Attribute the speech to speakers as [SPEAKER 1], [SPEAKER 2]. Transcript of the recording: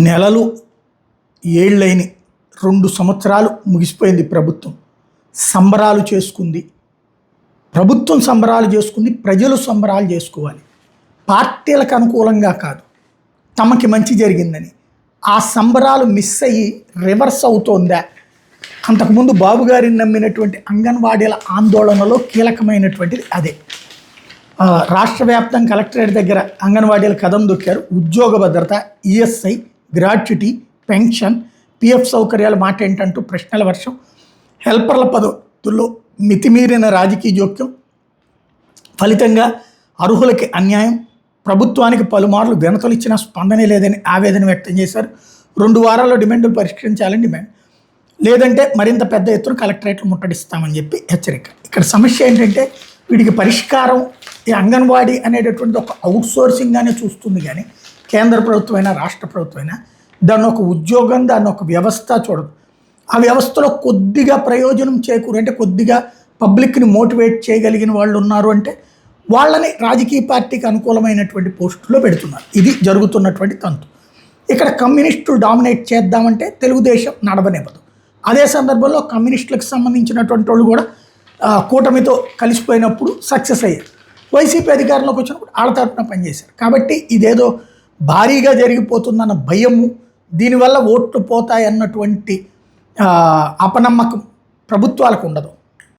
[SPEAKER 1] నెలలు ఏళ్ళైన 2 సంవత్సరాలు ముగిసిపోయింది ప్రభుత్వం. సంబరాలు చేసుకుంది. ప్రభుత్వం సంబరాలు చేసుకుంది, ప్రజలు సంబరాలు చేసుకోవాలి. పార్టీలకు అనుకూలంగా కాదు, తమకి మంచి జరిగిందని. ఆ సంబరాలు మిస్ అయ్యి రివర్స్ అవుతోందా? అంతకుముందు బాబు గారిని నమ్మినటువంటి అంగన్వాడీల ఆందోళనలో కీలకమైనటువంటిది అదే. రాష్ట్ర వ్యాప్తం కలెక్టరేట్ దగ్గర అంగన్వాడీలు కదం దొక్కారు. ఉద్యోగ భద్రత, ఈఎస్ఐ, గ్రాట్యుటీ, పెన్షన్, పిఎఫ్ సౌకర్యాల మాట ఏంటంటూ ప్రశ్నల వర్షం. హెల్పర్ల పదవుల్లో మితిమీరిన రాజకీయ జోక్యం, ఫలితంగా అర్హులకి అన్యాయం. ప్రభుత్వానికి పలుమార్లు వినతులు ఇచ్చిన స్పందనే లేదని ఆవేదన వ్యక్తం చేశారు. 2 వారాల్లో డిమాండ్లు పరిష్కరించాలని డిమాండ్, లేదంటే మరింత పెద్ద ఎత్తున కలెక్టరేట్లు ముట్టడిస్తామని చెప్పి హెచ్చరిక. ఇక్కడ సమస్య ఏంటంటే వీటికి పరిష్కారం ఈ అంగన్వాడీ అనేటటువంటి ఒక అవుట్సోర్సింగ్గానే చూస్తుంది, కానీ కేంద్ర ప్రభుత్వం అయినా రాష్ట్ర ప్రభుత్వం అయినా దాన్ని ఒక ఉద్యోగం, దాన్ని ఒక వ్యవస్థ చూడదు. ఆ వ్యవస్థలో కొద్దిగా ప్రయోజనం చేకూరు అంటే కొద్దిగా పబ్లిక్ని మోటివేట్ చేయగలిగిన వాళ్ళు ఉన్నారు అంటే వాళ్ళని రాజకీయ పార్టీకి అనుకూలమైనటువంటి పోస్టుల్లో పెడుతున్నారు. ఇది జరుగుతున్నటువంటి తంతు. ఇక్కడ కమ్యూనిస్టులు డామినేట్ చేద్దామంటే తెలుగుదేశం నడవనివ్వదు. అదే సందర్భంలో కమ్యూనిస్టులకు సంబంధించినటువంటి వాళ్ళు కూడా కూటమితో కలిసిపోయినప్పుడు సక్సెస్ అయ్యారు. వైసీపీ అధికారంలోకి వచ్చినప్పుడు వాళ్ళ తరఫున పనిచేశారు. కాబట్టి ఇదేదో భారీగా జరిగిపోతుందన్న భయము, దీనివల్ల ఓట్లు పోతాయన్నటువంటి అపనమ్మకం ప్రభుత్వాలకు ఉండదు.